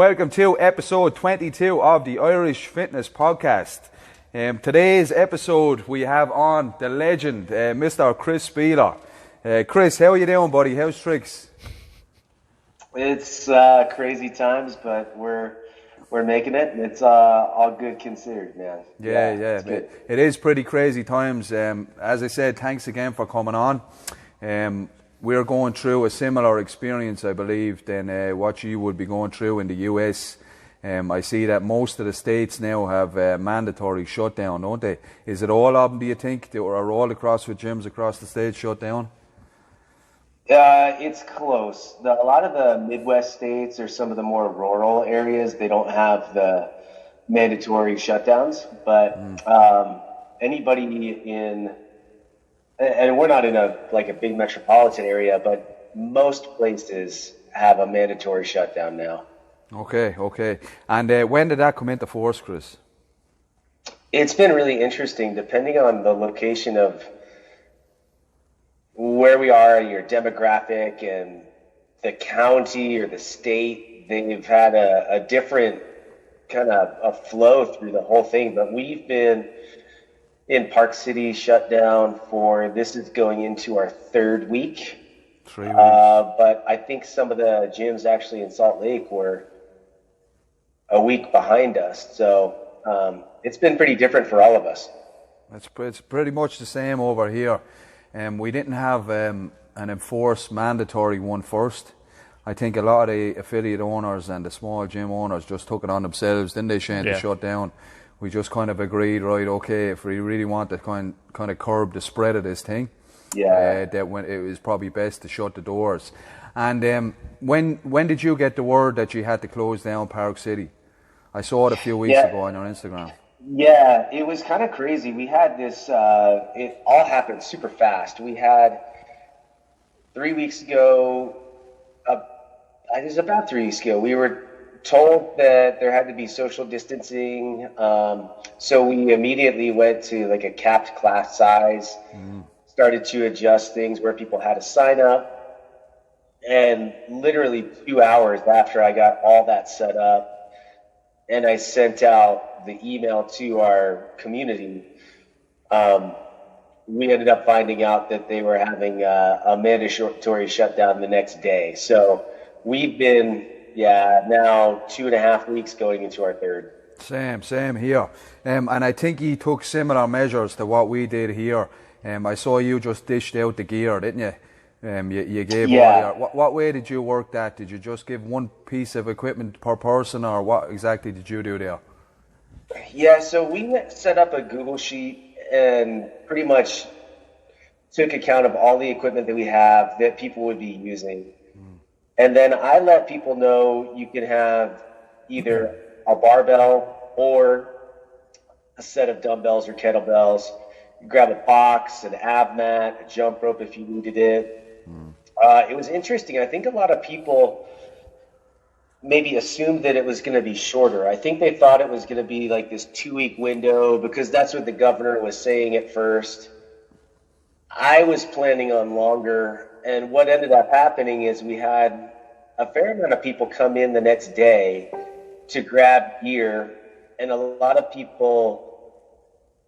Welcome to episode 22 of the Irish Fitness Podcast. Today's episode we have on the legend, Mr. Chris Spealler. Chris, how are you doing, buddy? How's tricks? It's crazy times, but we're making it, and it's all good considered, man. Yeah. It is pretty crazy times. As I said, thanks again for coming on. We're going through a similar experience, I believe, than what you would be going through in the US. I see that most of the states now have mandatory shutdown, don't they? Is it all of them, do you think? Or are all the CrossFit gyms across the state shut down? It's close. A lot of the Midwest states or some of the more rural areas, they don't have the mandatory shutdowns. But anybody in, and we're not in a big metropolitan area, but most places have a mandatory shutdown now. Okay. And when did that come into force, Chris? It's been really interesting, depending on the location of where we are, your demographic, and the county or the state. They've had a different kind of a flow through the whole thing. But we've been in Park City shut down this is going into our third week. 3 weeks. But I think some of the gyms actually in Salt Lake were a week behind us. So it's been pretty different for all of us. It's pretty much the same over here. We didn't have an enforced mandatory one first. I think a lot of the affiliate owners and the small gym owners just took it on themselves, didn't they, Shane, to shut down. We just kind of agreed, right, okay, if we really want to kind of curb the spread of this thing, that when it was probably best to shut the doors. And when did you get the word that you had to close down Park City? I saw it a few weeks ago on your Instagram. Yeah, it was kind of crazy. We had this, it all happened super fast. We had 3 weeks ago, it was about 3 weeks ago, we were told that there had to be social distancing. So we immediately went to a capped class size, started to adjust things where people had to sign up. And literally 2 hours after I got all that set up and I sent out the email to our community, we ended up finding out that they were having a mandatory shutdown the next day. So we've been, now 2.5 weeks going into our third. Same here. And I think you took similar measures to what we did here. I saw you just dished out the gear, didn't you? You gave all your, what way did you work that? Did you just give one piece of equipment per person, or what exactly did you do there? Yeah, so we set up a Google Sheet and pretty much took account of all the equipment that we have that people would be using. And then I let people know you can have either a barbell or a set of dumbbells or kettlebells. You grab a box, an ab mat, a jump rope if you needed it. It was interesting. I think a lot of people maybe assumed that it was going to be shorter. I think they thought it was going to be like this 2-week window because that's what the governor was saying at first. I was planning on longer, and what ended up happening is we had a fair amount of people come in the next day to grab gear, and a lot of people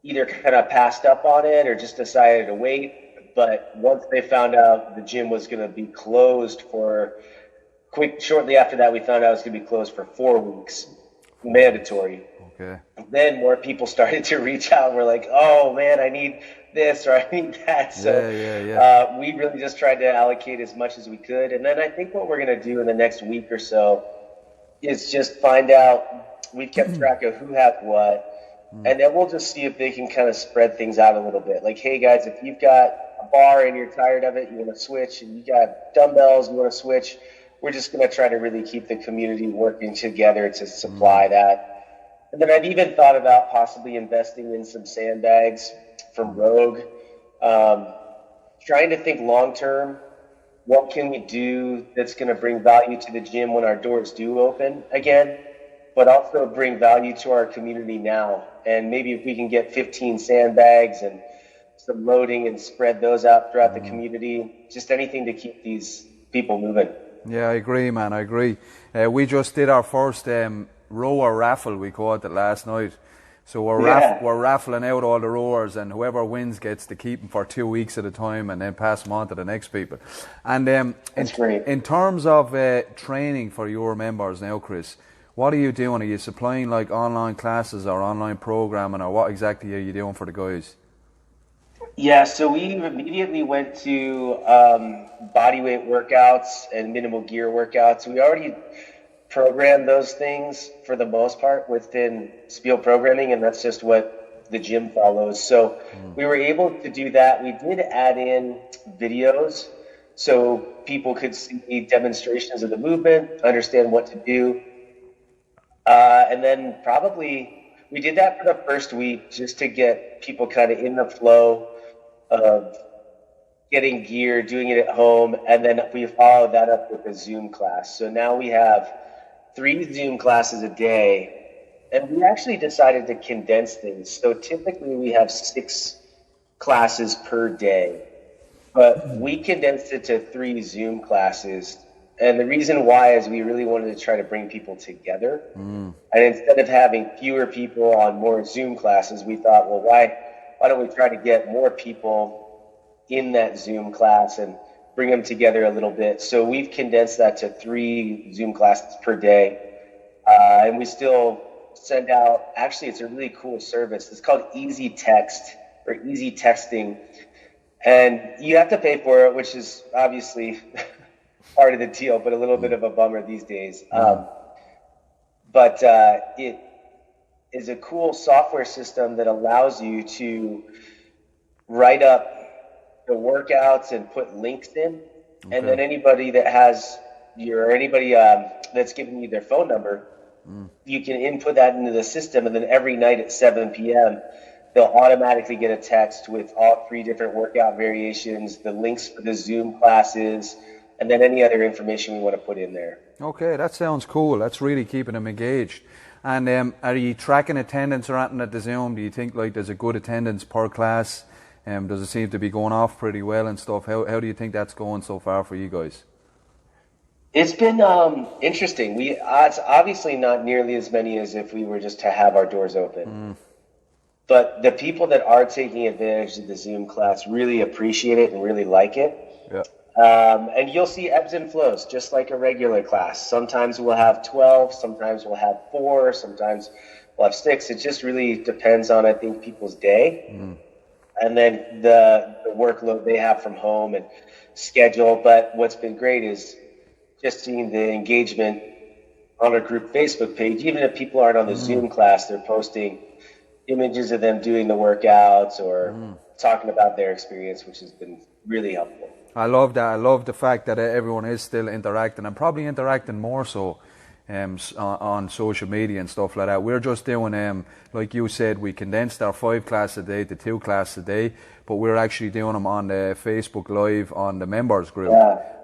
either kind of passed up on it or just decided to wait. But once they found out the gym was going to be closed shortly after that, we found out it was going to be closed for 4 weeks, mandatory. Okay. Then more people started to reach out and were like, oh man, I need this or I need that. So we really just tried to allocate as much as we could. And then I think what we're going to do in the next week or so is just find out, we've kept track of who has what, and then we'll just see if they can kind of spread things out a little bit. Like, hey guys, if you've got a bar and you're tired of it, you want to switch, and you got dumbbells, you want to switch, we're just going to try to really keep the community working together to supply that. And then I've even thought about possibly investing in some sandbags from Rogue, trying to think long term, what can we do that's going to bring value to the gym when our doors do open again, but also bring value to our community now. And maybe if we can get 15 sandbags and some loading and spread those out throughout the community, just anything to keep these people moving. Yeah, I agree, man. I agree. We just did our first rower raffle. We called it last night. So we're raffling out all the rowers, and whoever wins gets to keep them for 2 weeks at a time, and then pass them on to the next people. And That's great. in terms of training for your members now, Chris, what are you doing? Are you supplying like online classes or online programming, or what exactly are you doing for the guys? Yeah, so we immediately went to bodyweight workouts and minimal gear workouts. We already programmed those things for the most part within Spiel programming, and that's just what the gym follows. So we were able to do that. We did add in videos so people could see demonstrations of the movement, understand what to do. And then probably we did that for the first week just to get people kind of in the flow of getting gear, doing it at home, and then we followed that up with a Zoom class. So now we have 3 Zoom classes a day, and we actually decided to condense things. So typically we have 6 classes per day, but we condensed it to 3 Zoom classes. And the reason why is we really wanted to try to bring people together. And instead of having fewer people on more Zoom classes, we thought, well, why don't we try to get more people in that Zoom class and bring them together a little bit. So we've condensed that to 3 Zoom classes per day. And we still send out, actually, it's a really cool service. It's called Easy Text or Easy Texting. And you have to pay for it, which is obviously part of the deal, but a little bit of a bummer these days. But it is a cool software system that allows you to write up the workouts and put links in, and then anybody that has anybody that's giving you their phone number, you can input that into the system, and then every night at 7 p.m. they'll automatically get a text with all 3 different workout variations, the links for the Zoom classes, and then any other information we want to put in there. Okay, that sounds cool. That's really keeping them engaged. And are you tracking attendance or anything at the Zoom? Do you think like there's a good attendance per class? Does it seem to be going off pretty well and stuff? How do you think that's going so far for you guys? It's been interesting. It's obviously not nearly as many as if we were just to have our doors open. But the people that are taking advantage of the Zoom class really appreciate it and really like it. Yeah. And you'll see ebbs and flows, just like a regular class. Sometimes we'll have 12, sometimes we'll have 4, sometimes we'll have 6. It just really depends on, I think, people's day. And then the workload they have from home and schedule. But what's been great is just seeing the engagement on our group Facebook page. Even if people aren't on the Zoom class, they're posting images of them doing the workouts or talking about their experience, which has been really helpful. I love that. I love the fact that everyone is still interacting, and probably interacting more so on social media and stuff like that. We're just doing, like you said, we condensed our 5 classes a day to 2 classes a day, but we're actually doing them on the Facebook Live on the members group.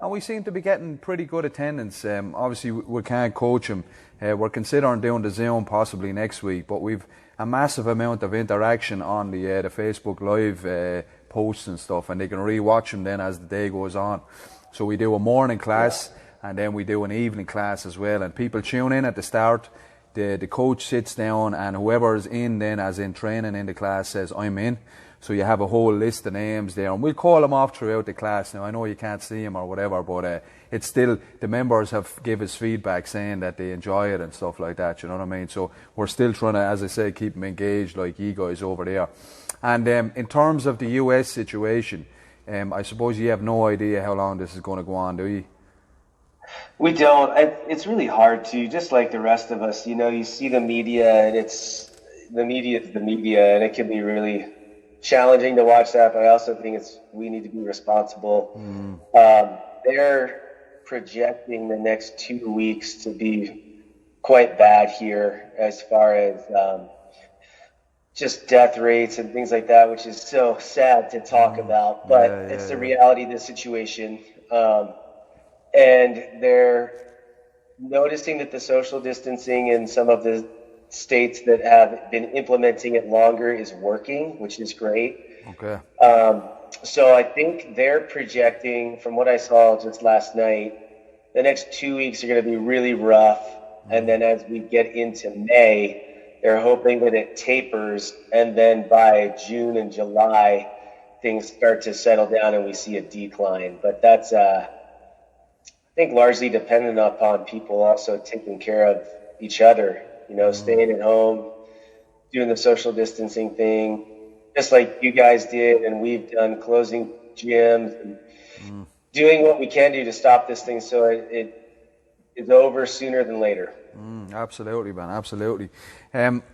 And we seem to be getting pretty good attendance. Obviously, we can't coach them. We're considering doing the Zoom possibly next week, but we've a massive amount of interaction on the Facebook Live posts and stuff, and they can re-watch them then as the day goes on. So we do a morning class, and then we do an evening class as well, and people tune in at the start. The coach sits down, and whoever is in then, as in training in the class, says I'm in. So you have a whole list of names there, and we'll call them off throughout the class. Now I know you can't see them or whatever, but it's still, the members have give us feedback saying that they enjoy it and stuff like that, you know what I mean? So we're still trying to, as I say, keep them engaged like you guys over there. And in terms of the US situation, I suppose you have no idea how long this is going to go on, do you? We don't. It's really hard to, just like the rest of us, you see the media, and it's the media, and it can be really challenging to watch that, but I also think we need to be responsible. They're projecting the next 2 weeks to be quite bad here as far as just death rates and things like that, which is so sad to talk about, but it's the reality of the situation. And they're noticing that the social distancing in some of the states that have been implementing it longer is working, which is great. Okay. So I think they're projecting, from what I saw just last night, the next 2 weeks are going to be really rough. And then as we get into May, they're hoping that it tapers. And then by June and July, things start to settle down and we see a decline. But that's, I think, largely dependent upon people also taking care of each other, staying at home, doing the social distancing thing, just like you guys did and we've done, closing gyms and doing what we can do to stop this thing so it is over sooner than later. Absolutely, man, absolutely.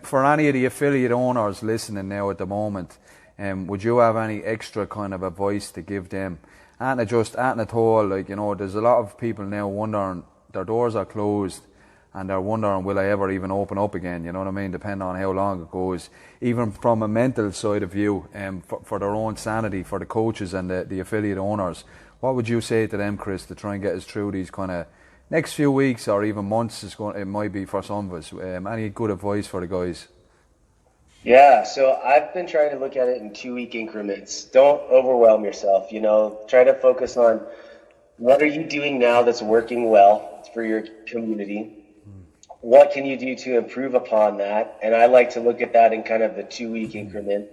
For any of the affiliate owners listening now at the moment, would you have any extra kind of advice to give them? And at all, there's a lot of people now wondering, their doors are closed and they're wondering, will I ever even open up again? You know what I mean? Depending on how long it goes. Even from a mental side of view, for their own sanity, for the coaches and the affiliate owners, what would you say to them, Chris, to try and get us through these kind of next few weeks or even months? It might be for some of us. Any good advice for the guys? Yeah, so I've been trying to look at it in 2-week increments. Don't overwhelm yourself. Try to focus on what are you doing now that's working well for your community. What can you do to improve upon that? And I like to look at that in kind of the 2-week increment.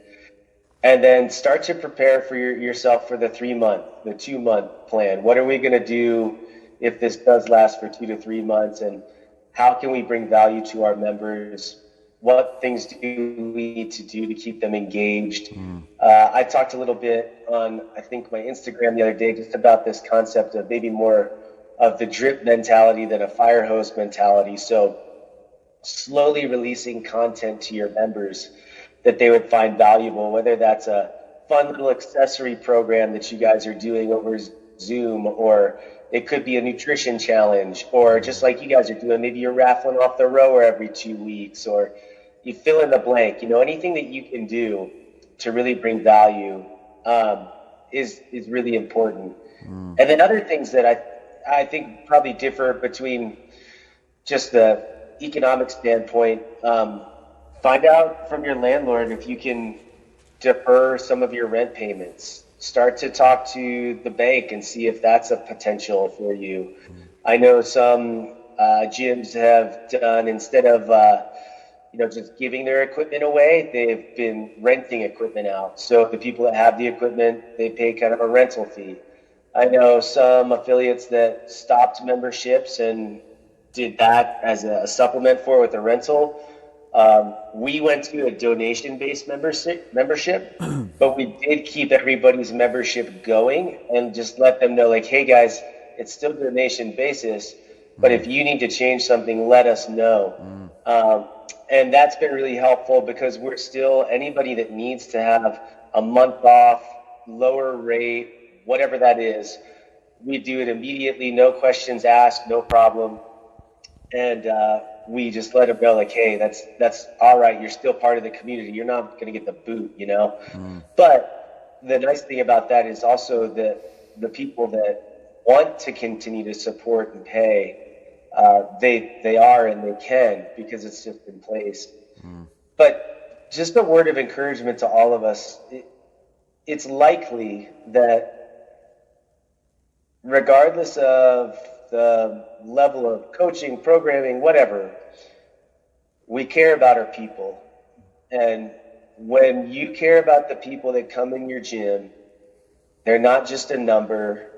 And then start to prepare for yourself for the 3-month, the 2-month plan. What are we going to do if this does last for 2 to 3 months? And how can we bring value to our members? What things do we need to do to keep them engaged? I talked a little bit on, I think, my Instagram the other day just about this concept of maybe more of the drip mentality than a fire hose mentality. So slowly releasing content to your members that they would find valuable, whether that's a fun little accessory program that you guys are doing over Zoom, or it could be a nutrition challenge, or just like you guys are doing, maybe you're raffling off the rower every 2 weeks, or you fill in the blank. Anything that you can do to really bring value is really important. And then other things that I think probably differ between just the economic standpoint, find out from your landlord if you can defer some of your rent payments. Start to talk to the bank and see if that's a potential for you. I know some gyms have done, instead of just giving their equipment away, they've been renting equipment out. So the people that have the equipment, they pay kind of a rental fee. I know some affiliates that stopped memberships and did that as a supplement for it with a rental. We went to a donation-based membership, but we did keep everybody's membership going and just let them know, like, hey guys, it's still donation basis, but if you need to change something, let us know. And that's been really helpful because we're still, anybody that needs to have a month off, lower rate, whatever that is, we do it immediately, no questions asked, no problem. And we just let them know, like, hey, that's all right. You're still part of the community. You're not going to get the boot, But the nice thing about that is also that the people that want to continue to support and pay, they are and they can, because it's just in place. But just a word of encouragement to all of us. It's likely that regardless of the level of coaching, programming, whatever, we care about our people. And when you care about the people that come in your gym, they're not just a number.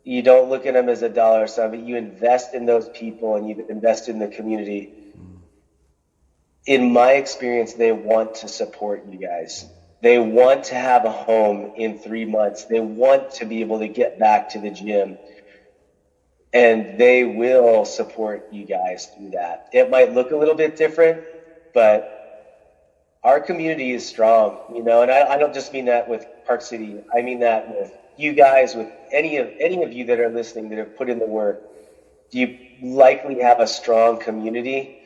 You don't look at them as a dollar sign, but you invest in those people and you invest in the community. In my experience, they want to support you guys. They want to have a home in 3 months. They want to be able to get back to the gym. And they will support you guys through that. It might look a little bit different, but our community is strong, and I don't just mean that with Park City. I mean that with you guys, with any of you that are listening that have put in the work. You likely have a strong community,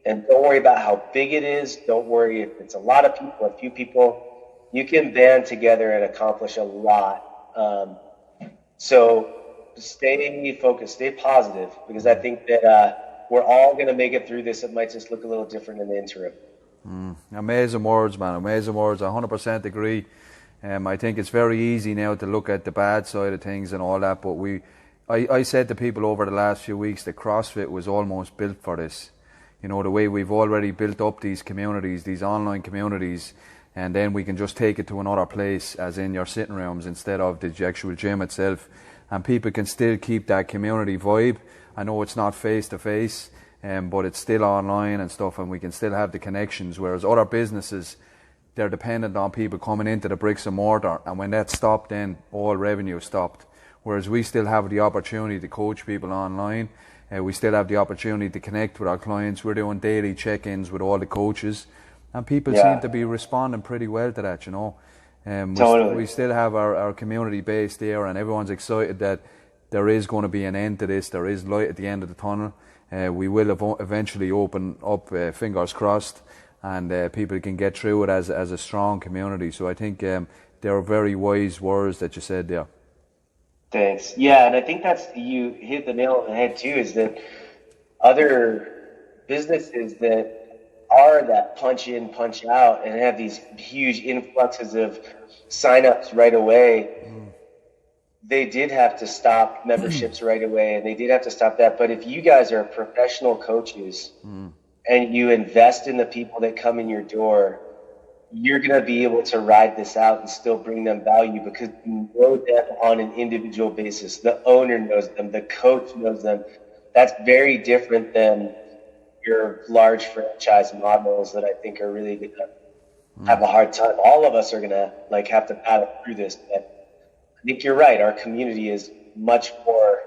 and don't worry about how big it is. Don't worry if it's a lot of people, a few people. You can band together and accomplish a lot. So stay focused, stay positive, because I think that we're all going to make it through this. It might just look a little different in the interim. Amazing words, man. Amazing words. I 100% agree. I think it's very easy now to look at the bad side of things and all that, but I said to people over the last few weeks that CrossFit was almost built for this. You know, the way we've already built up these communities, these online communities, and then we can just take it to another place, as in your sitting rooms, instead of the actual gym itself. And people can still keep that community vibe. I know it's not face to face, but it's still online and stuff, and we can still have the connections, whereas other businesses, they're dependent on people coming into the bricks and mortar, and when that stopped, then all revenue stopped. Whereas we still have the opportunity to coach people online. We still have the opportunity to connect with our clients. We're doing daily check-ins with all the coaches, and people seem to be responding pretty well to that, you know. Totally. We still have our community base there, and everyone's excited that there is going to be an end to this. There is light at the end of the tunnel. We will eventually open up, fingers crossed, and people can get through it as a strong community. So I think they're very wise words that you said there. Thanks. Yeah, and I think you hit the nail on the head too, is that other businesses that are that punch in, punch out and have these huge influxes of signups right away, they did have to stop memberships right away, and they did have to stop that. But if you guys are professional coaches and you invest in the people that come in your door, you're going to be able to ride this out and still bring them value, because you know them on an individual basis. The owner knows them. The coach knows them. That's very different than your large franchise models that I think are really going to have a hard time. All of us are going to have to paddle through this. But I think you're right. Our community is much more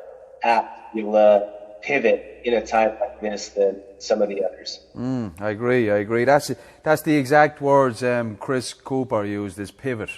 apt to be able to pivot in a time like this than some of the others. I agree. That's the exact words Chris Cooper used, is pivot.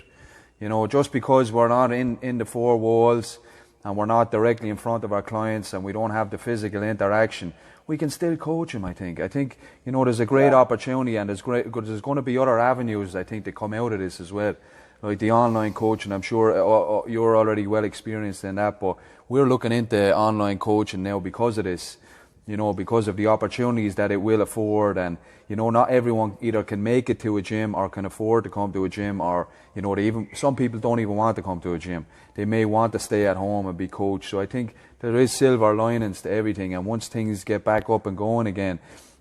You know, just because we're not in the four walls and we're not directly in front of our clients and we don't have the physical interaction, we can still coach them, I think. I think, you know, there's a great opportunity, and there's going to be other avenues, I think, that come out of this as well. Like the online coaching, I'm sure you're already well experienced in that, but we're looking into online coaching now because of this. You know, because of the opportunities that it will afford, and you know, not everyone either can make it to a gym or can afford to come to a gym, or you know, some people don't even want to come to a gym. They may want to stay at home and be coached. So I think there is silver linings to everything, and once things get back up and going again,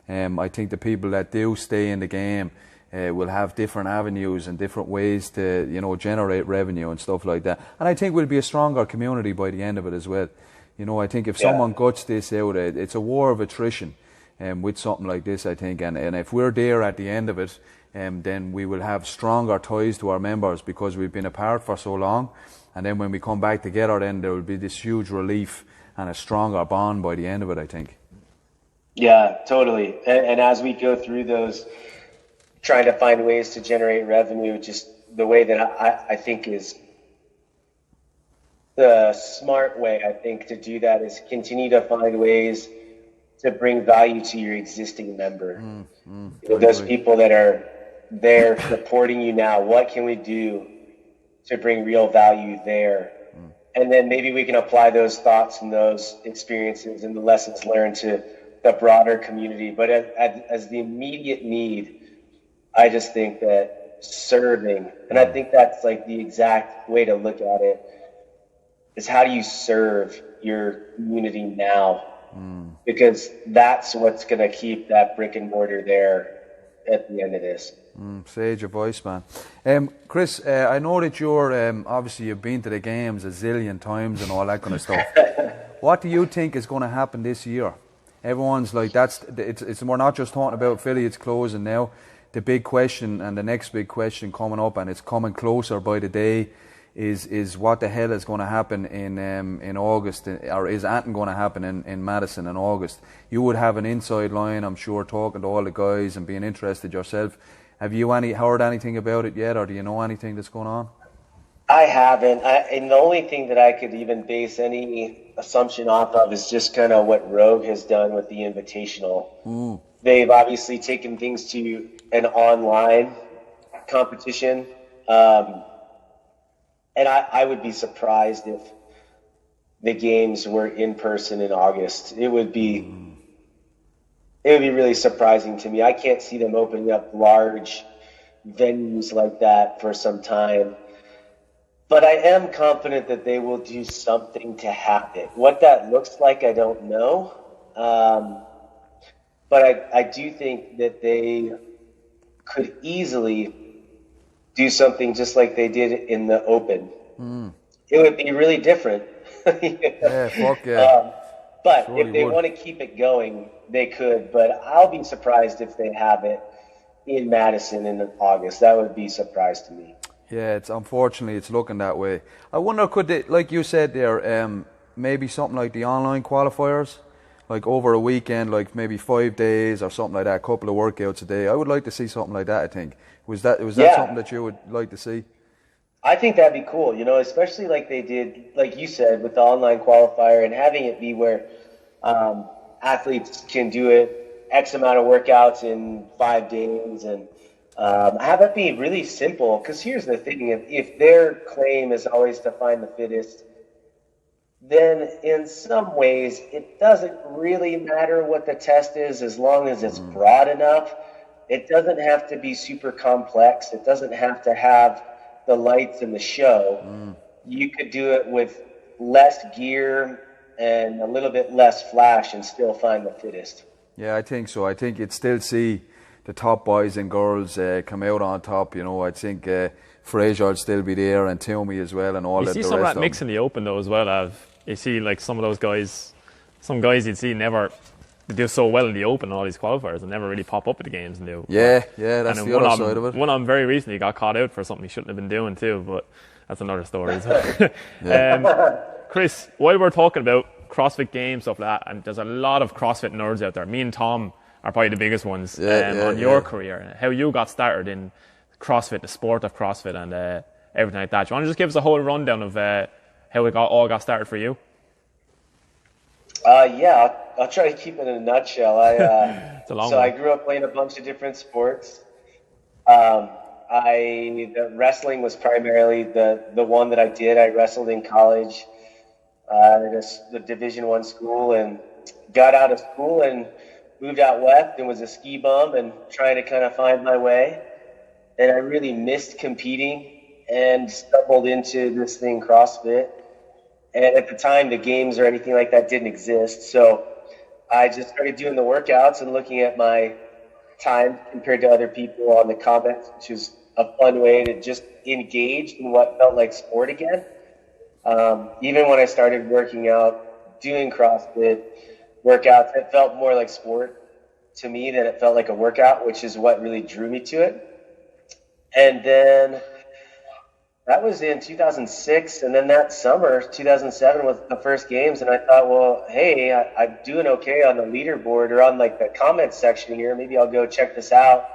I think the people that do stay in the game will have different avenues and different ways to, you know, generate revenue and stuff like that. And I think we'll be a stronger community by the end of it as well. You know, I think if someone guts this out, it's a war of attrition with something like this, I think. And if we're there at the end of it, then we will have stronger ties to our members because we've been apart for so long. And then when we come back together, then there will be this huge relief and a stronger bond by the end of it, I think. Yeah, totally. And as we go through those, trying to find ways to generate revenue, just the way that I think is the smart way, I think, to do that is continue to find ways to bring value to your existing member. You know, those people that are there supporting you now, what can we do to bring real value there? And then maybe we can apply those thoughts and those experiences and the lessons learned to the broader community. But as the immediate need, I just think that serving, and I think that's like the exact way to look at it, is how do you serve your community now? Because that's what's going to keep that brick and mortar there at the end of this. Sage advice, man. Chris, I know that you're obviously you've been to the games a zillion times and all that kind of stuff. What do you think is going to happen this year? Everyone's like, we're not just talking about affiliates closing now. The big question and the next big question coming up, and it's coming closer by the day, is what the hell is going to happen in August, or is anything going to happen in Madison in August? You would have an inside line, I'm sure, talking to all the guys and being interested yourself. Have you heard anything about it yet, or do you know anything that's going on? I haven't. And the only thing that I could even base any assumption off of is just kind of what Rogue has done with the Invitational. They've obviously taken things to an online competition. And I would be surprised if the games were in person in August. It would be really surprising to me. I can't see them opening up large venues like that for some time. But I am confident that they will do something to have it. What that looks like, I don't know. But I do think that they could easily do something just like they did in the Open. It would be really different. Yeah, fuck yeah. But Surely if they would. want to keep it going, they could. But I'll be surprised if they have it in Madison in August. That would be a surprise to me. Yeah, it's unfortunately it's looking that way. I wonder, could they, like you said there, maybe something like the online qualifiers, like over a weekend, like maybe 5 days or something like that, a couple of workouts a day. I would like to see something like that. I think was that Yeah, something that you would like to see? I think that'd be cool, especially like they did, like you said, with the online qualifier and having it be where athletes can do it X amount of workouts in 5 days and have it be really simple. Because here's the thing, if their claim is always to find the fittest, then in some ways it doesn't really matter what the test is as long as it's broad enough. It doesn't have to be super complex. It doesn't have to have the lights and the show. You could do it with less gear and a little bit less flash and still find the fittest. Yeah, I think so. I think you'd still see the top boys and girls come out on top. I think Fraser would still be there and Toomey as well, and all You that. see The some of rest that mix in the Open though as well. You see like some of those guys, some guys you'd see never they do so well in the Open and all these qualifiers and never really pop up at the games and do. Yeah, that's and the other side of it. One of them very recently got caught out for something he shouldn't have been doing too, but that's another story as well. Chris, while we're talking about CrossFit games, stuff like that, and there's a lot of CrossFit nerds out there. Me and Tom are probably the biggest ones on your career. How you got started in CrossFit, the sport of CrossFit, and everything like that. Do you want to just give us a whole rundown of how it all got started for you? Yeah, I'll try to keep it in a nutshell. It's a long one. I grew up playing a bunch of different sports. The wrestling was primarily the one that I did. I wrestled in college at the Division I school, and got out of school and moved out west and was a ski bum and trying to kind of find my way. And I really missed competing and stumbled into this thing, CrossFit. And at the time, the games or anything like that didn't exist. So I just started doing the workouts and looking at my time compared to other people on the comments, which was a fun way to just engage in what felt like sport again. Even when I started working out, doing CrossFit workouts, it felt more like sport to me than it felt like a workout, which is what really drew me to it. And then that was in 2006, and then that summer, 2007, was the first games, and I thought, well, hey, I'm doing okay on the leaderboard or on like the comments section here. Maybe I'll go check this out.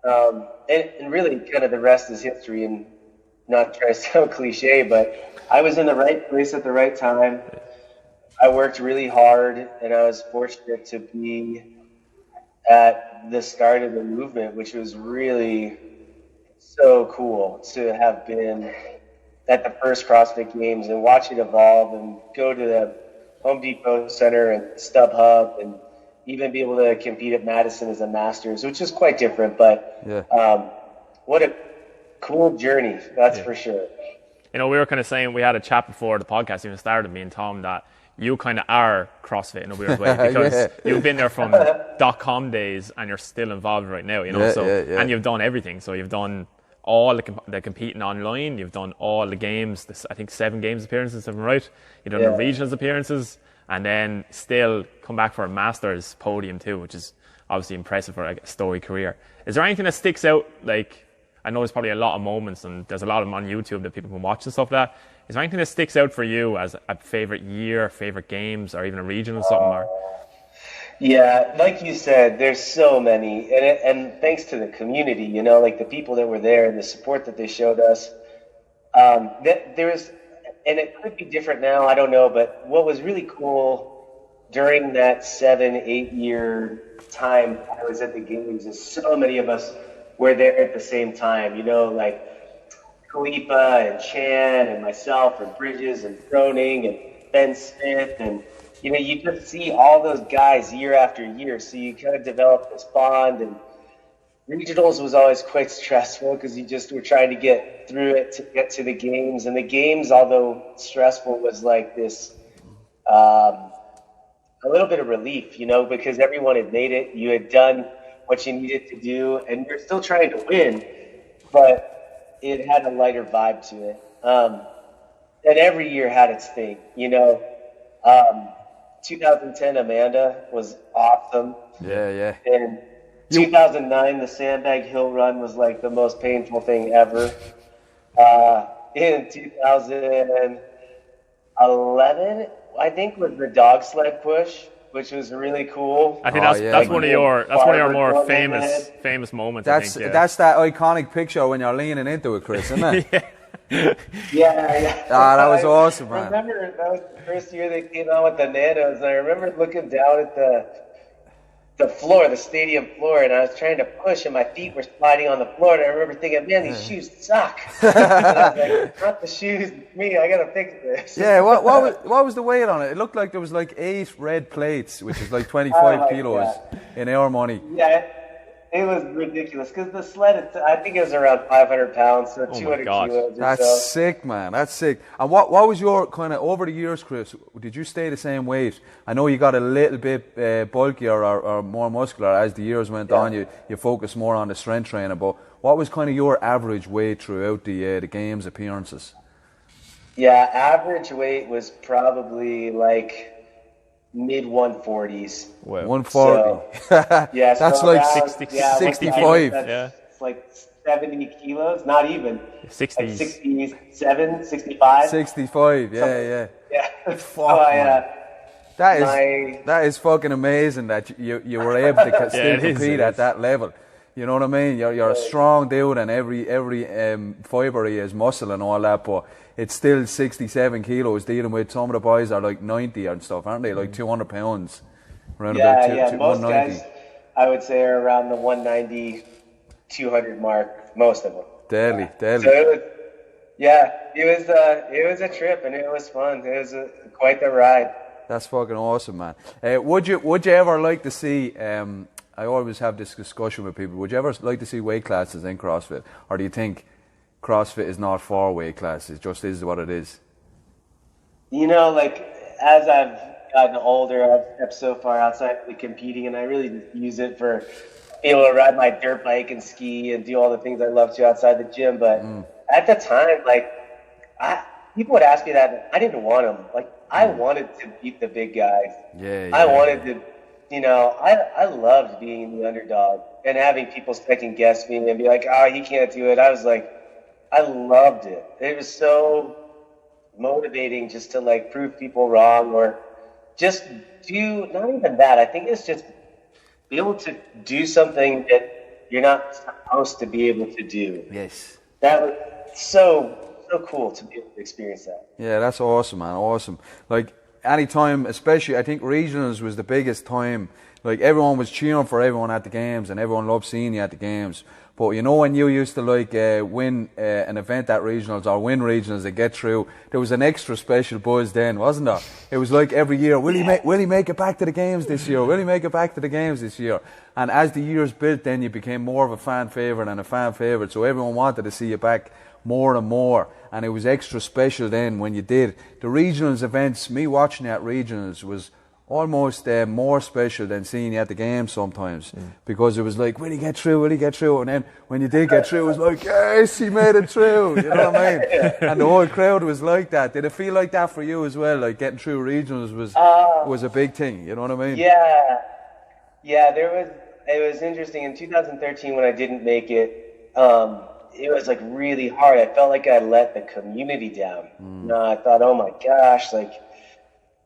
And really, kind of the rest is history. And not trying to sound cliche, but I was in the right place at the right time. I worked really hard, and I was fortunate to be at the start of the movement, which was really so cool to have been at the first CrossFit Games and watch it evolve and go to the Home Depot Center and StubHub and even be able to compete at Madison as a Masters, which is quite different. But what a cool journey, that's for sure. We were kind of saying, we had a chat before the podcast even started, me and Tom, that you kind of are CrossFit in a weird way because you've been there from .com days and you're still involved right now, and you've done everything. So you've done all the competing online, you've done all the games, I think 7 games appearances, if I'm right. You've done the regionals appearances, and then still come back for a Masters podium too, which is obviously impressive for a storied career. Is there anything that sticks out? Like, I know there's probably a lot of moments, and there's a lot of them on YouTube that people can watch and stuff like that. Is there anything that sticks out for you as a favorite year, favorite games, or even a regional or something? Or? Yeah, like you said, there's so many, and thanks to the community, like the people that were there and the support that they showed us. There's, and it could be different now, I don't know, but what was really cool during that 7-8 year time I was at the games is so many of us were there at the same time, like Khalifa and Chan and myself and Bridges and Froning and Ben Smith, and you just see all those guys year after year, so you kind of develop this bond, and regionals was always quite stressful because you just were trying to get through it to get to the games. And the games, although stressful, was like this a little bit of relief, because everyone had made it. You had done what you needed to do, and you're still trying to win, but it had a lighter vibe to it. And every year had its thing, 2010 Amanda was awesome. Yeah. And 2009, the Sandbag Hill Run was like the most painful thing ever. In 2011, I think, was the dog sled push, which was really cool. I think that's one of your more famous moments. That's that iconic picture when you're leaning into it, Chris, isn't it? Yeah. That was awesome, man. I remember that was the first year they came out with the Nanos, and I remember looking down at the floor, the stadium floor, and I was trying to push, and my feet were sliding on the floor, and I remember thinking, man, these shoes suck. And I was like, not the shoes, it's me, I gotta fix this. Yeah, what was the weight on it? It looked like there was like 8 red plates, which is like 25 kilos in our money. Yeah, it was ridiculous, because the sled, I think it was around 500 pounds, so 200 kilos or That's sick, man. That's sick. And what was your kind of, over the years, Chris, did you stay the same weight? I know you got a little bit bulkier or more muscular as the years went on. You focused more on the strength training, but what was kind of your average weight throughout the games appearances? Yeah, average weight was probably like mid 140s. Wow. 140. So, yeah, that's so like around, 65. It's like 70 kilos, not even. 60s. Like 67, 65. 65, yeah. Yeah. Fuck, that is fucking amazing that you were able to still compete at that level. You know what I mean? You're a strong dude, and every fibre is muscle and all that, but it's still 67 kilos dealing with some of the boys are like 90 and stuff, aren't they? Like 200 pounds. Around about most guys, I would say, are around the 190, 200 mark, most of them. Deadly. So it was a trip, and it was fun. It was quite the ride. That's fucking awesome, man. Would you ever like to see, I always have this discussion with people, would you ever like to see weight classes in CrossFit? Or do you think CrossFit is not for weight classes, just is what it is? Like, as I've gotten older, I've stepped so far outside of the competing, and I really just use it for being able to ride my dirt bike and ski and do all the things I love to outside the gym. But at the time, like, people would ask me that, and I didn't want them. Like, I wanted to beat the big guys. I wanted to, I loved being the underdog and having people second guess me and be like, oh, he can't do it. I was like, I loved it. It was so motivating just to like prove people wrong, or just do, not even that. I think it's just be able to do something that you're not supposed to be able to do. Yes. That was so cool to be able to experience that. Yeah, that's awesome, man. Awesome. Like, any time, especially, I think regionals was the biggest time. Like, everyone was cheering for everyone at the games, and everyone loved seeing you at the games. But when you used to like win an event at regionals or win regionals and get through, there was an extra special buzz then, wasn't there? It was like every year, will he make it back to the games this year? Will he make it back to the games this year? And as the years built, then you became more of a fan favourite and a fan favourite. So everyone wanted to see you back more and more, and it was extra special then when you did. The regionals events, me watching at regionals was almost more special than seeing you at the game sometimes, because it was like, will he get through, and then when you did get through, it was like, yes, he made it through, you know what I mean? And the whole crowd was like that. Did it feel like that for you as well, like getting through regionals was a big thing, you know what I mean? Yeah, it was interesting. In 2013 when I didn't make it, it was like really hard. I felt like I let the community down. I thought, oh my gosh, like,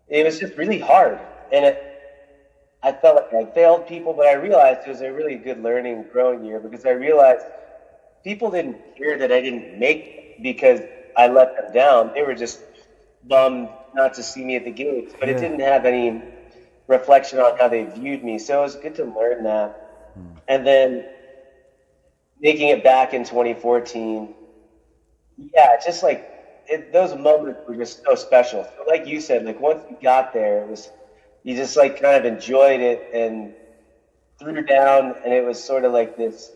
it was just really hard, and I felt like I failed people, but I realized it was a really good learning, growing year, because I realized people didn't care that I didn't make it because I let them down. They were just bummed not to see me at the games, but it didn't have any reflection on how they viewed me, so it was good to learn that. And then making it back in 2014, just like, those moments were just so special. So like you said, like once you got there, you just like kind of enjoyed it and threw down, and it was sort of like this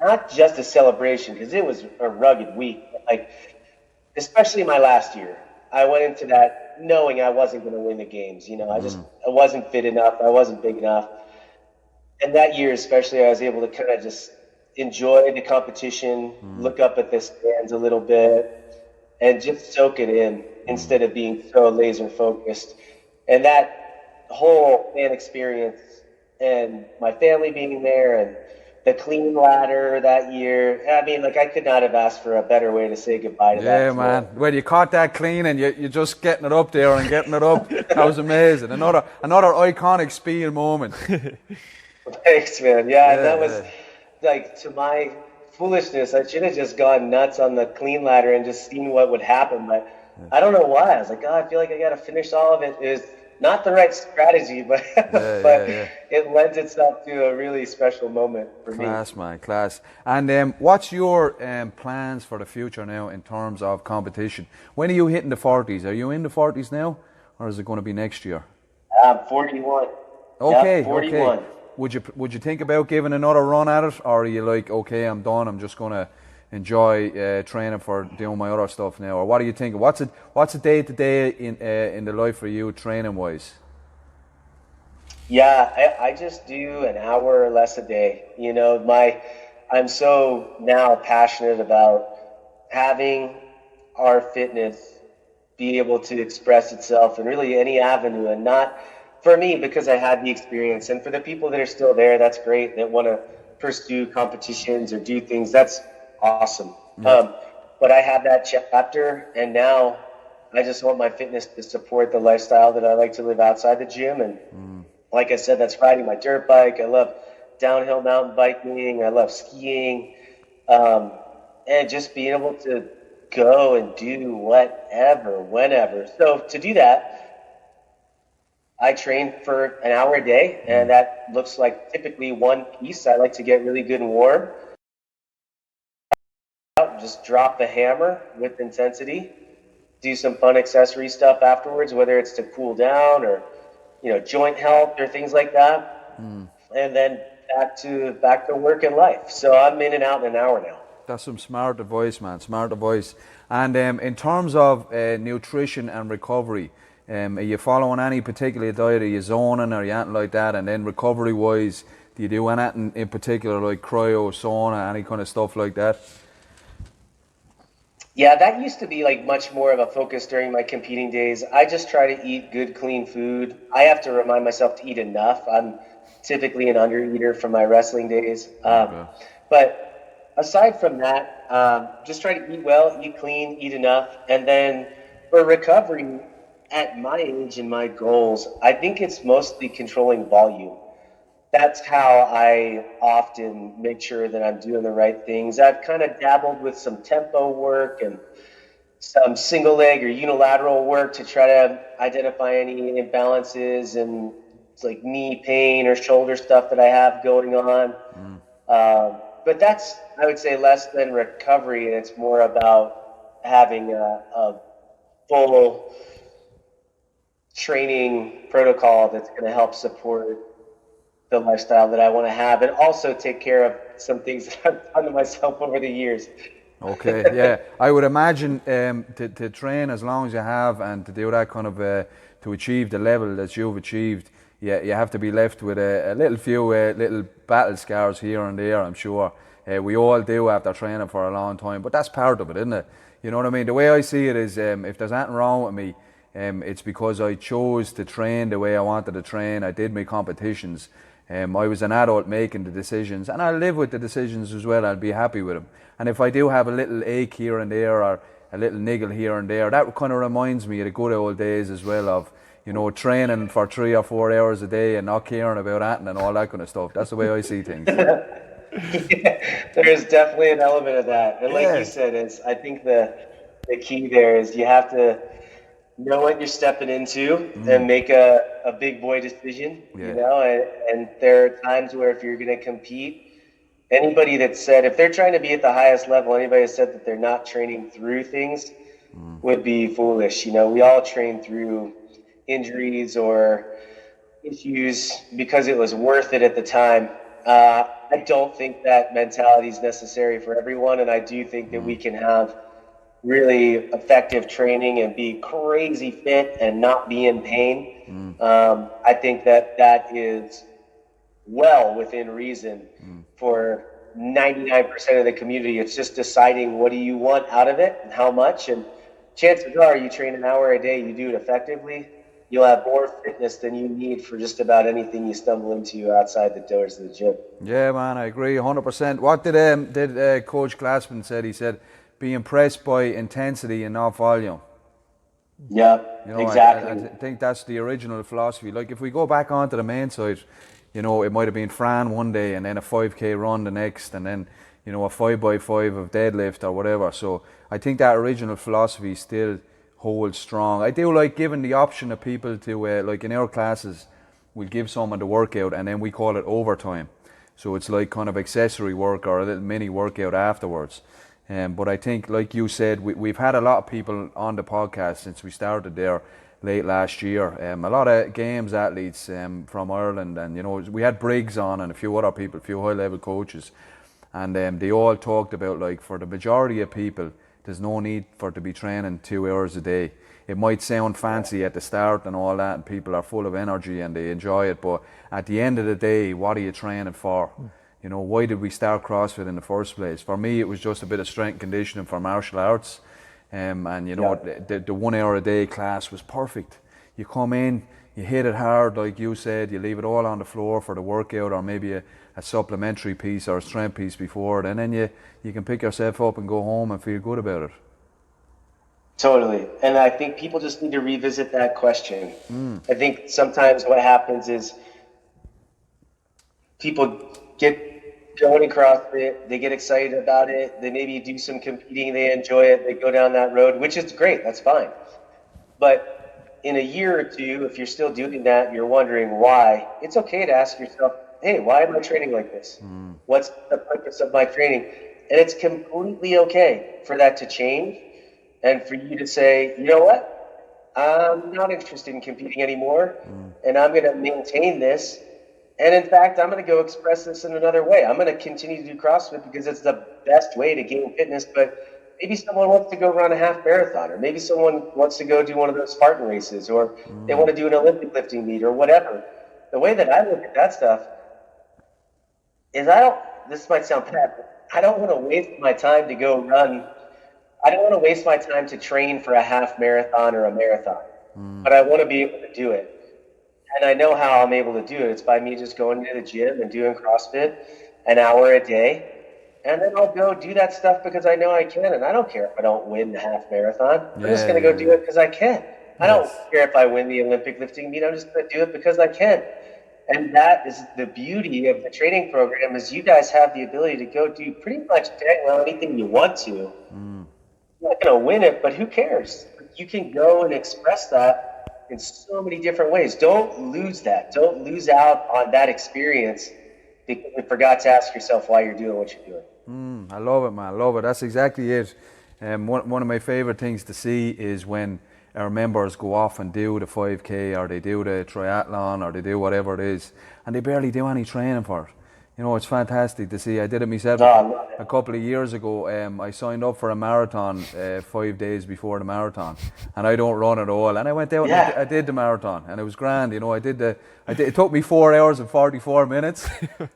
not just a celebration, because it was a rugged week. Like, especially my last year, I went into that knowing I wasn't going to win the games. You know, I wasn't fit enough. I wasn't big enough. And that year, especially, I was able to kind of just enjoy the competition, look up at the stands a little bit, and just soak it in instead of being so laser focused. And that whole fan experience and my family being there and the clean ladder that year, I mean, like, I could not have asked for a better way to say goodbye to that. Yeah, man. Well, you caught that clean and you're just getting it up there and getting it up. That was amazing. Another iconic Spealler moment. Thanks, man. Yeah, and that was, like, to my foolishness, I should have just gone nuts on the clean ladder and just seen what would happen. But I don't know why. I was like, I feel like I got to finish all of it. It was not the right strategy, but it lends itself to a really special moment for me. Class, man, class. And what's your plans for the future now in terms of competition? When are you hitting the 40s? Are you in the 40s now, or is it going to be next year? I'm 41. Okay, yep, 41. Okay. Would you think about giving another run at it, or are you like, okay, I'm done, I'm just going to enjoy training for doing my other stuff now? Or what do you think? What's a day to day in the life for you, training wise? Yeah, I just do an hour or less a day. You know, I'm so now passionate about having our fitness be able to express itself in really any avenue, and not for me because I had the experience, and for the people that are still there, that's great, that want to pursue competitions or do things, that's awesome. But I had that chapter, and now I just want my fitness to support the lifestyle that I like to live outside the gym. And like I said, that's riding my dirt bike. I love downhill mountain biking. I love skiing, and just being able to go and do whatever, whenever. So to do that, I train for an hour a day, and that looks like typically one piece. I like to get really good and warm. Just drop the hammer with intensity, do some fun accessory stuff afterwards, whether it's to cool down or, joint health or things like that. And then back to work and life. So I'm in and out in an hour now. That's some smart advice, man. Smart advice. And in terms of nutrition and recovery, are you following any particular diet? Are you zoning or anything like that? And then recovery-wise, do you do anything in particular like cryo, sauna, any kind of stuff like that? Yeah, that used to be like much more of a focus during my competing days. I just try to eat good, clean food. I have to remind myself to eat enough. I'm typically an under-eater from my wrestling days. But aside from that, just try to eat well, eat clean, eat enough. And then for recovery, at my age and my goals, I think it's mostly controlling volume. That's how I often make sure that I'm doing the right things. I've kind of dabbled with some tempo work and some single leg or unilateral work to try to identify any imbalances and like knee pain or shoulder stuff that I have going on. But that's, I would say, less than recovery, and it's more about having a full training protocol that's going to help support the lifestyle that I want to have, and also take care of some things that I've done to myself over the years. Okay, yeah. I would imagine to train as long as you have and to do that kind of, to achieve the level that you've achieved, you have to be left with a little few little battle scars here and there, I'm sure. We all do after training for a long time, but that's part of it, isn't it? You know what I mean? The way I see it is, if there's anything wrong with me, it's because I chose to train the way I wanted to train. I did my competitions. I was an adult making the decisions, and I'll live with the decisions as well. I'll be happy with them. And if I do have a little ache here and there or a little niggle here and there, that kind of reminds me of the good old days as well of, training for 3 or 4 hours a day and not caring about that and all that kind of stuff. That's the way I see things. Yeah, there's definitely an element of that. And like you said, I think the key there is you have to know what you're stepping into and make a big boy decision, and there are times where if you're going to compete, anybody that said, if they're trying to be at the highest level, anybody that said that they're not training through things would be foolish. We all train through injuries or issues because it was worth it at the time. I don't think that mentality is necessary for everyone, and I do think that we can have really effective training and be crazy fit and not be in pain. I think that is well within reason for 99% of the community. It's just deciding what do you want out of it and how much. And chances are, you train an hour a day, you do it effectively, you'll have more fitness than you need for just about anything you stumble into outside the doors of the gym. Yeah, man, I agree 100%. What did Coach Glassman said? He said, be impressed by intensity and not volume. Yeah, exactly. I think that's the original philosophy. Like, if we go back onto the main side, it might have been Fran one day and then a 5K run the next, and then, a 5x5 of deadlift or whatever. So I think that original philosophy still holds strong. I do like giving the option of people to, like in our classes, we'll give someone the workout and then we call it overtime. So it's like kind of accessory work or a little mini workout afterwards. But I think, like you said, we've had a lot of people on the podcast since we started there late last year. A lot of games athletes from Ireland, and we had Briggs on and a few other people, a few high-level coaches, and they all talked about, like, for the majority of people, there's no need for to be training 2 hours a day. It might sound fancy at the start and all that, and people are full of energy and they enjoy it, but at the end of the day, what are you training for? Why did we start CrossFit in the first place? For me, it was just a bit of strength conditioning for martial arts. The 1 hour a day class was perfect. You come in, you hit it hard, like you said, you leave it all on the floor for the workout, or maybe a supplementary piece or a strength piece before it, and then you can pick yourself up and go home and feel good about it. Totally. And I think people just need to revisit that question. I think sometimes what happens is people get going in CrossFit, they get excited about it, they maybe do some competing, they enjoy it, they go down that road, which is great, that's fine. But in a year or two, if you're still doing that and you're wondering why, it's okay to ask yourself, hey, why am I training like this? What's the purpose of my training? And it's completely okay for that to change and for you to say, you know what, I'm not interested in competing anymore, and I'm going to maintain this. And in fact, I'm going to go express this in another way. I'm going to continue to do CrossFit because it's the best way to gain fitness. But maybe someone wants to go run a half marathon, or maybe someone wants to go do one of those Spartan races, or they want to do an Olympic lifting meet or whatever. The way that I look at that stuff is this might sound bad, but I don't want to waste my time to go run. I don't want to waste my time to train for a half marathon or a marathon, but I want to be able to do it. And I know how I'm able to do it. It's by me just going to the gym and doing CrossFit an hour a day. And then I'll go do that stuff because I know I can. And I don't care if I don't win the half marathon. I'm just going to go do it because I can. I don't care if I win the Olympic lifting meet. I'm just going to do it because I can. And that is the beauty of the training program, is you guys have the ability to go do pretty much dang well anything you want to. You're not going to win it, but who cares? You can go and express that in so many different ways. Don't lose that. Don't lose out on that experience because you forgot to ask yourself why you're doing what you're doing. I love it, man. I love it. That's exactly it. One of my favorite things to see is when our members go off and do the 5K, or they do the triathlon, or they do whatever it is, and they barely do any training for it. It's fantastic to see. I did it myself a couple of years ago. I signed up for a marathon 5 days before the marathon, and I don't run at all. And I went out and I did the marathon, and it was grand. It took me 4 hours and 44 minutes,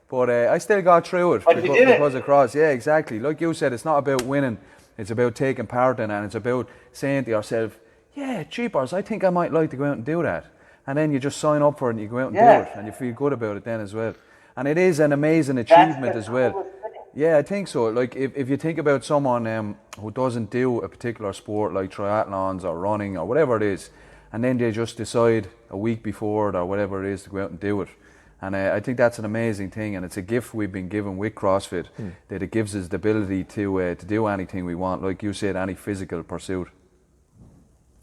but I still got through it because of cross. Yeah, exactly. Like you said, it's not about winning. It's about taking part in it, and it's about saying to yourself, yeah, jeepers, I think I might like to go out and do that. And then you just sign up for it and you go out and do it, and you feel good about it then as well. And it is an amazing achievement as well. Yeah, I think so. Like, if you think about someone who doesn't do a particular sport like triathlons or running or whatever it is, and then they just decide a week before it or whatever it is to go out and do it. And I think that's an amazing thing, and it's a gift we've been given with CrossFit, that it gives us the ability to do anything we want, like you said, any physical pursuit.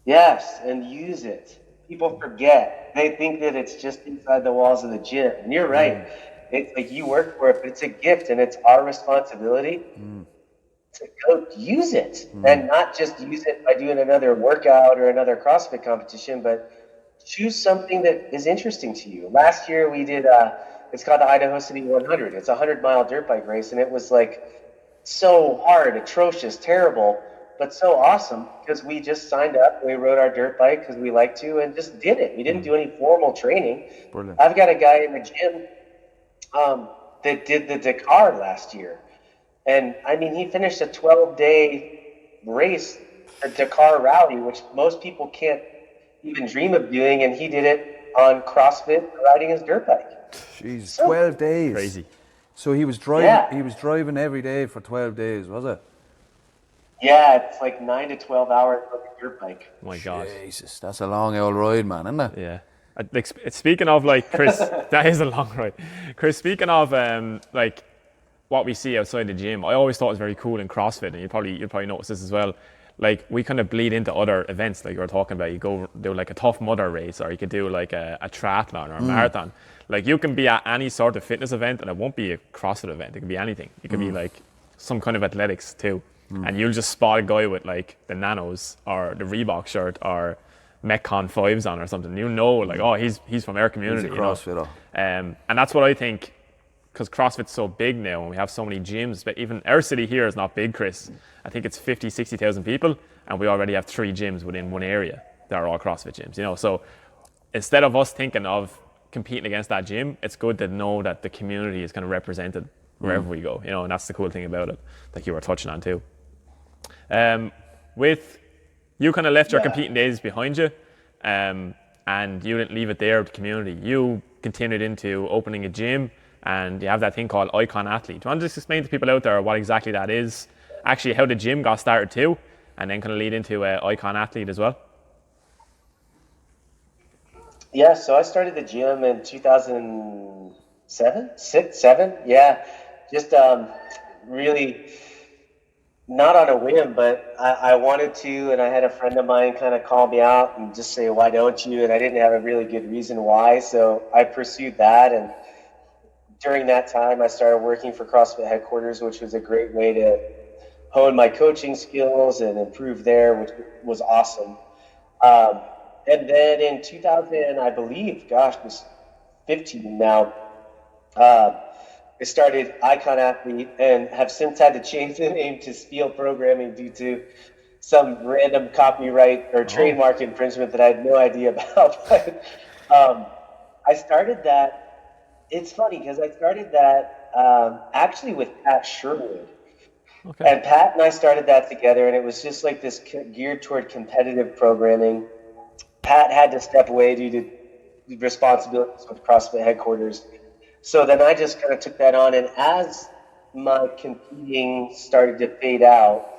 Yes, and use it. People forget. They think that it's just inside the walls of the gym. And you're right. It's like you work for it, but it's a gift, and it's our responsibility to go use it, and not just use it by doing another workout or another CrossFit competition, but choose something that is interesting to you. Last year we did the It's called the Idaho City 100. It's a 100-mile dirt bike race, and it was like so hard, atrocious, terrible, but so awesome because we just signed up. We rode our dirt bike because we like to, and just did it. We didn't do any formal training. Brilliant. I've got a guy in the gym that did the Dakar last year, and I mean, he finished a 12-day race, a Dakar rally, which most people can't even dream of doing, and he did it on CrossFit riding his dirt bike. Jeez, So 12 days. Crazy. So he was driving. Yeah. He was driving every day for 12 days, was it? Yeah, it's like 9 to 12 hours on a dirt bike. Oh my God. Jesus, that's a long old ride, man, isn't it? Yeah. Like, speaking of, like, Chris, that is a long ride. Chris, speaking of like what we see outside the gym, I always thought it was very cool in CrossFit, and you'll probably notice this as well. Like, we kind of bleed into other events, like you were talking about. You go do like a Tough Mudder race, or you could do like a triathlon or a marathon. Like, you can be at any sort of fitness event, and it won't be a CrossFit event. It can be anything. It could be like some kind of athletics too. And you'll just spot a guy with like the Nanos or the Reebok shirt or Metcon 5s on or something. You know, like, oh, he's from our community. He's a CrossFitter. And that's what I think, because CrossFit's so big now and we have so many gyms, but even our city here is not big, Chris. I think it's 50, 60,000 people, and we already have 3 gyms within one area that are all CrossFit gyms, you know. So instead of us thinking of competing against that gym, it's good to know that the community is kind of represented wherever we go, you know, and that's the cool thing about it, like you were touching on too. With you kind of left your competing days behind you, and you didn't leave it there with the community. You continued into opening a gym, and you have that thing called Icon Athlete. Do you want to just explain to people out there what exactly that is, actually how the gym got started too, and then kind of lead into Icon Athlete as well? Yeah, so I started the gym in 2007, 6, 7. Yeah, just really not on a whim, but I wanted to, and I had a friend of mine kind of call me out and just say, why don't you? And I didn't have a really good reason why, so I pursued that. And during that time, I started working for CrossFit headquarters, which was a great way to hone my coaching skills and improve there, which was awesome. And then in 2000, I believe, gosh, it was 15 now, I started Icon Athlete and have since had to change the name to Spealler Programming due to some random copyright or trademark infringement that I had no idea about. But I started that. It's funny because I started that actually with Pat Sherwood. Okay. And Pat and I started that together, and it was just like this geared toward competitive programming. Pat had to step away due to responsibilities with CrossFit headquarters. So then I just kind of took that on, and as my competing started to fade out,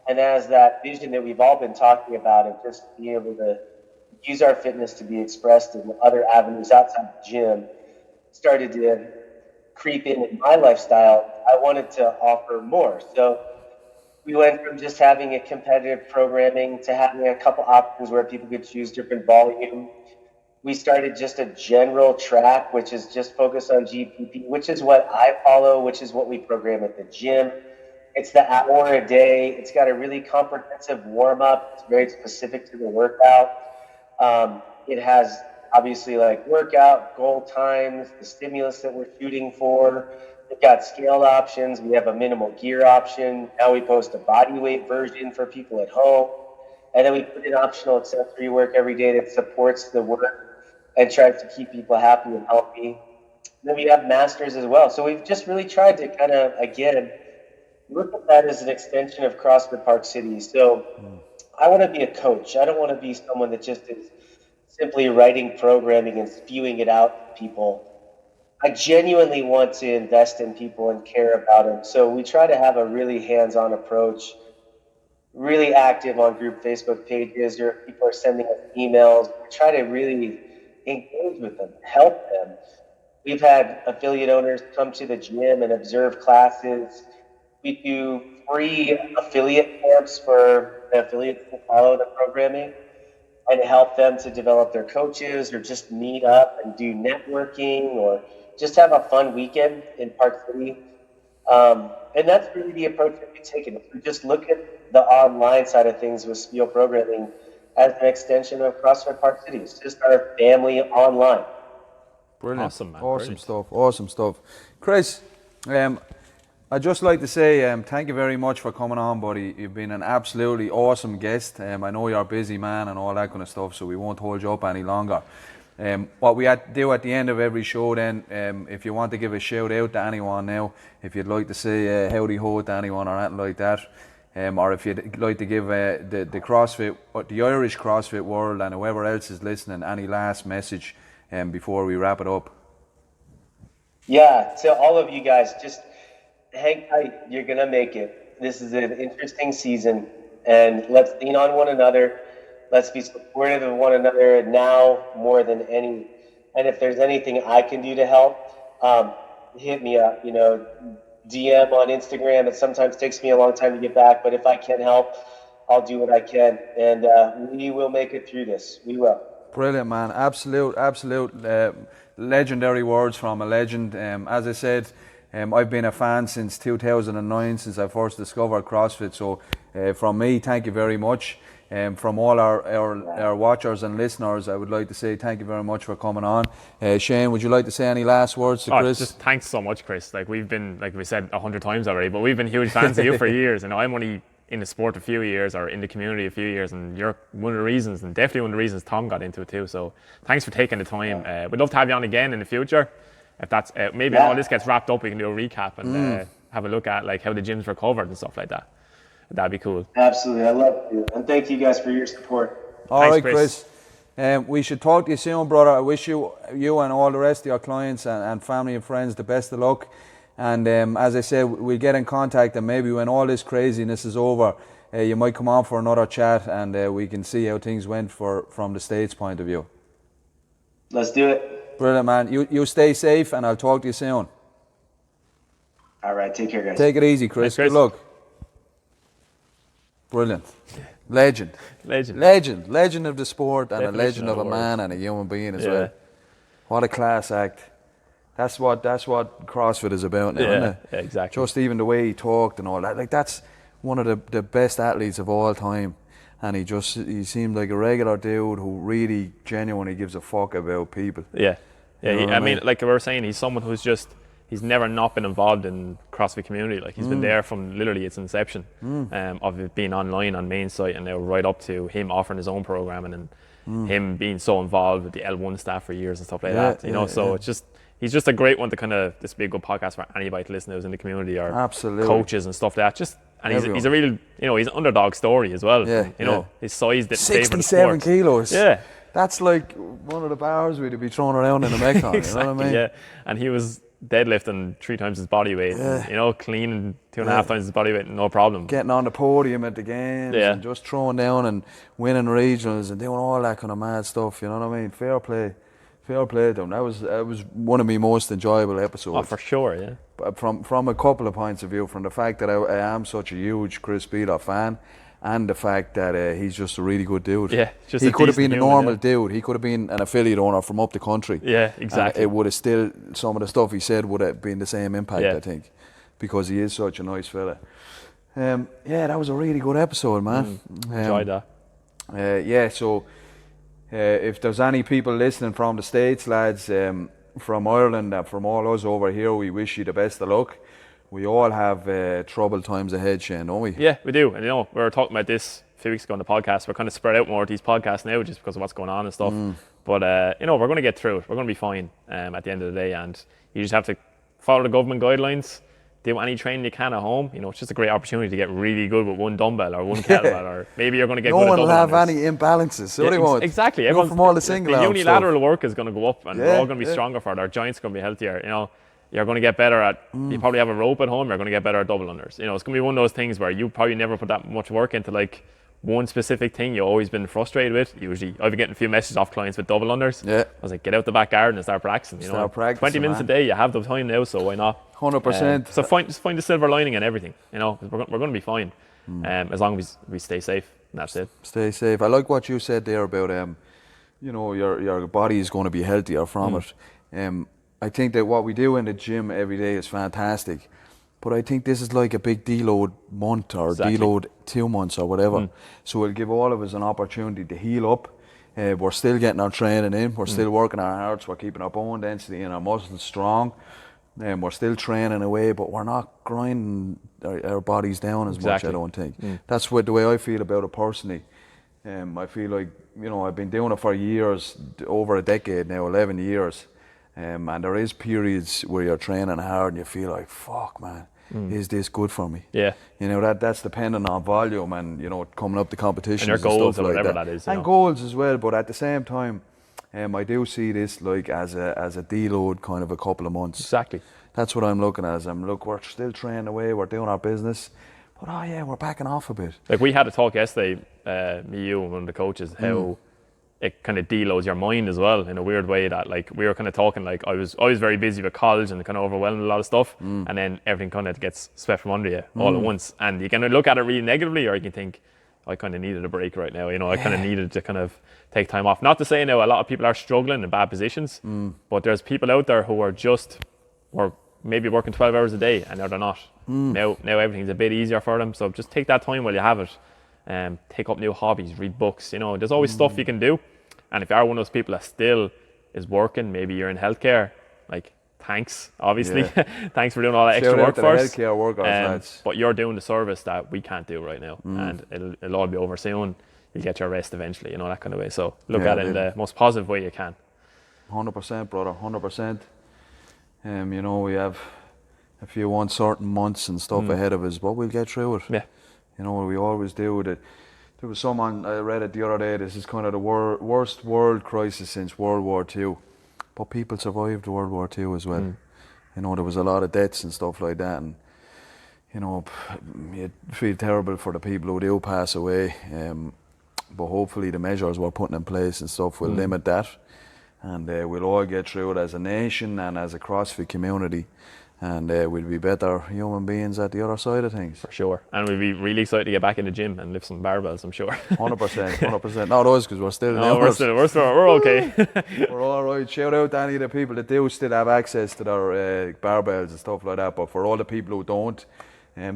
and as that vision that we've all been talking about of just being able to use our fitness to be expressed in other avenues outside the gym started to creep in my lifestyle, I wanted to offer more. So we went from just having a competitive programming to having a couple options where people could choose different volume. We started just a general track, which is just focused on GPP, which is what I follow, which is what we program at the gym. It's the hour a day. It's got a really comprehensive warm-up. It's very specific to the workout. It has obviously like workout, goal times, the stimulus that we're shooting for. We've got scaled options. We have a minimal gear option. Now we post a body weight version for people at home. And then we put in optional accessory work every day that supports the work and tries to keep people happy and healthy. Then we have masters as well. So we've just really tried to kind of, again, look at that as an extension of CrossFit Park City. So I want to be a coach. I don't want to be someone that just is simply writing programming and spewing it out to people. I genuinely want to invest in people and care about them. So we try to have a really hands-on approach, really active on group Facebook pages. People are sending us emails. We try to really engage with them, help them. We've had affiliate owners come to the gym and observe classes. We do free affiliate camps for the affiliates to follow the programming and help them to develop their coaches or just meet up and do networking or just have a fun weekend in Park City. And that's really the approach that we've taken. If we just look at the online side of things with Spealler Programming as an extension of CrossFit Park City. It's just our family online. Brilliant. Awesome, man. Awesome Brilliant. stuff. Awesome stuff. Chris, I'd just like to say thank you very much for coming on, buddy. You've been an absolutely awesome guest. I know you're a busy man and all that kind of stuff, so we won't hold you up any longer. What we do at the end of every show then, if you want to give a shout out to anyone now, if you'd like to say howdy ho to anyone or anything like that, or if you'd like to give the CrossFit, the Irish CrossFit world and whoever else is listening, any last message before we wrap it up. Yeah, to all of you guys, just hang tight. You're going to make it. This is an interesting season, and let's lean on one another. Let's be supportive of one another now more than any. And if there's anything I can do to help, hit me up. DM on Instagram. It sometimes takes me a long time to get back, but if I can help, I'll do what I can. And we will make it through this. We will. Brilliant, man. Absolute legendary words from a legend. As I said, I've been a fan since 2009, since I first discovered CrossFit. So from me, thank you very much. From all our watchers and listeners, I would like to say thank you very much for coming on. Shane, would you like to say any last words to Chris? Just thanks so much, Chris. Like we've been, like we said 100 times already, but we've been huge fans of you for years. And I'm only in the sport a few years, or in the community a few years, and you're one of the reasons, and definitely one of the reasons Tom got into it too. So thanks for taking the time. We'd love to have you on again in the future. If that's maybe when all this gets wrapped up, we can do a recap and have a look at like how the gym's recovered and stuff like that. That'd be cool. Absolutely, I love you, and thank you guys for your support. All right, Chris. We should talk to you soon, brother. I wish you and all the rest of your clients and family and friends the best of luck. And as I said, we'll get in contact, and maybe when all this craziness is over, you might come on for another chat, and we can see how things went from the States' point of view. Let's do it. Brilliant, man. You stay safe, and I'll talk to you soon. All right, take care, guys. Take it easy, Chris. Thanks, Chris. Good luck. Brilliant. Legend of the sport, and Definition a legend of a the man and a human being as well. What a class act. That's what CrossFit is about now, isn't it? Yeah, exactly. Just even the way he talked and all that. Like, that's one of the best athletes of all time. And he seemed like a regular dude who really genuinely gives a fuck about people. Yeah. You know what I mean? Like we were saying, he's someone he's never not been involved in CrossFit community. Like he's been there from literally its inception, of it being online on main site, and now right up to him offering his own programming and him being so involved with the L1 staff for years and stuff like that. He's just a great one to kind of, this be a good podcast for anybody to listen to who's in the community, or Absolutely. coaches and stuff like that. He's a real, he's an underdog story as well. His size didn't favor the 67 sport. kilos. Yeah. That's like one of the bars we'd be throwing around in a Mekon, Exactly, you know what I mean? Yeah, and he was deadlifting 3 times his body weight, and, cleaning 2.5 times his body weight, no problem. Getting on the podium at the games and just throwing down and winning regionals and doing all that kind of mad stuff, you know what I mean? Fair play to him. That was one of my most enjoyable episodes. Oh, for sure, yeah. But from a couple of points of view, from the fact that I am such a huge Chris Spealler fan, and the fact that he's just a really good dude. Yeah, just he could have been a normal dude. He could have been an affiliate owner from up the country. Yeah, exactly. It would have still, some of the stuff he said would have been the same impact, I think, because he is such a nice fella. That was a really good episode, man. Enjoyed that. So if there's any people listening from the States, lads, from Ireland, and from all us over here, we wish you the best of luck. We all have troubled times ahead, Shane, don't we? Yeah, we do. And we were talking about this a few weeks ago on the podcast. We're kind of spread out more with these podcasts now just because of what's going on and stuff. But, we're going to get through it. We're going to be fine at the end of the day. And you just have to follow the government guidelines, do any training you can at home. It's just a great opportunity to get really good with one dumbbell or one kettlebell, or maybe you're going to get good at double. No one will have numbers. any imbalances. So they won't. Exactly. Everyone from all the single the arm unilateral stuff. work is going to go up, and we're all going to be stronger for it. Our joints are going to be healthier. You're going to get better at, you probably have a rope at home, you're going to get better at double unders. It's going to be one of those things where you probably never put that much work into like one specific thing you've always been frustrated with. Usually, I've been getting a few messages off clients with double unders. Yeah. I was like, get out the back garden and start practicing. Start practicing, 20 minutes man. a day, you have the time now, so why not? 100%. So just find the silver lining in everything. We're going to be fine, as long as we stay safe. And that's it. Stay safe. I like what you said there about your body is going to be healthier from it. I think that what we do in the gym every day is fantastic, but I think this is like a big deload month or deload 2 months or whatever. So it'll give all of us an opportunity to heal up. We're still getting our training in. We're still working our hearts. We're keeping our bone density and our muscles strong. We're still training away, but we're not grinding our bodies down as much, I don't think. That's the way I feel about it personally. I feel like, I've been doing it for years, over a decade now, 11 years. And there is periods where you're training hard and you feel like, fuck, man, is this good for me? Yeah. That's dependent on volume and, coming up to competitions And your goals and or stuff whatever like that is. And goals as well, but at the same time, I do see this like as a deload kind of a couple of months. Exactly. That's what I'm looking at. We're still training away, we're doing our business, but we're backing off a bit. Like we had a talk yesterday, me, you, and one of the coaches, how it kind of deloads your mind as well in a weird way. That like we were kind of talking, like I was very busy with college and kind of overwhelmed with a lot of stuff, and then everything kind of gets swept from under you all at once, and you can look at it really negatively, or you can think, I kind of needed a break right now. I kind of needed to kind of take time off. Not to say now a lot of people are struggling in bad positions, but there's people out there who are maybe working 12 hours a day and now they're not. Now everything's a bit easier for them. So just take that time while you have it. Take up new hobbies, read books. There's always stuff you can do. And if you are one of those people that still is working, maybe you're in healthcare, like thanks, obviously. Thanks for doing all that extra work for us. Healthcare workers, but you're doing the service that we can't do right now. And it'll all be over soon. You'll get your rest eventually, that kind of way. So look at it in the most positive way you can. 100%, brother, 100%. We have a few uncertain months and stuff ahead of us, but we'll get through it. Yeah. We always do. There was someone, I read it the other day, this is kind of the worst world crisis since World War II. But people survived World War II as well. There was a lot of deaths and stuff like that. And, you feel terrible for the people who do pass away. But hopefully the measures we're putting in place and stuff will limit that. And we'll all get through it as a nation and as a CrossFit community. And we'll be better human beings at the other side of things. For sure. And we'll be really excited to get back in the gym and lift some barbells, I'm sure. 100%. Not us, because we're still we're okay. We're all right. Shout out to any of the people that do still have access to their barbells and stuff like that. But for all the people who don't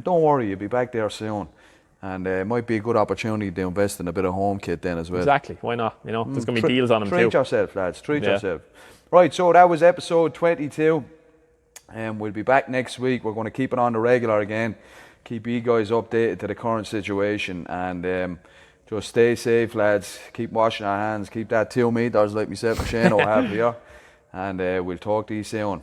worry, you'll be back there soon. And it might be a good opportunity to invest in a bit of home kit then as well. Exactly. Why not? There's going to be deals on them too. Treat yourself, lads. Treat yourself. Right, so that was episode 22. We'll be back next week. We're going to keep it on the regular again. Keep you guys updated to the current situation. And just stay safe, lads. Keep washing our hands. Keep that 2 meters like myself and Shane will have here. And we'll talk to you soon.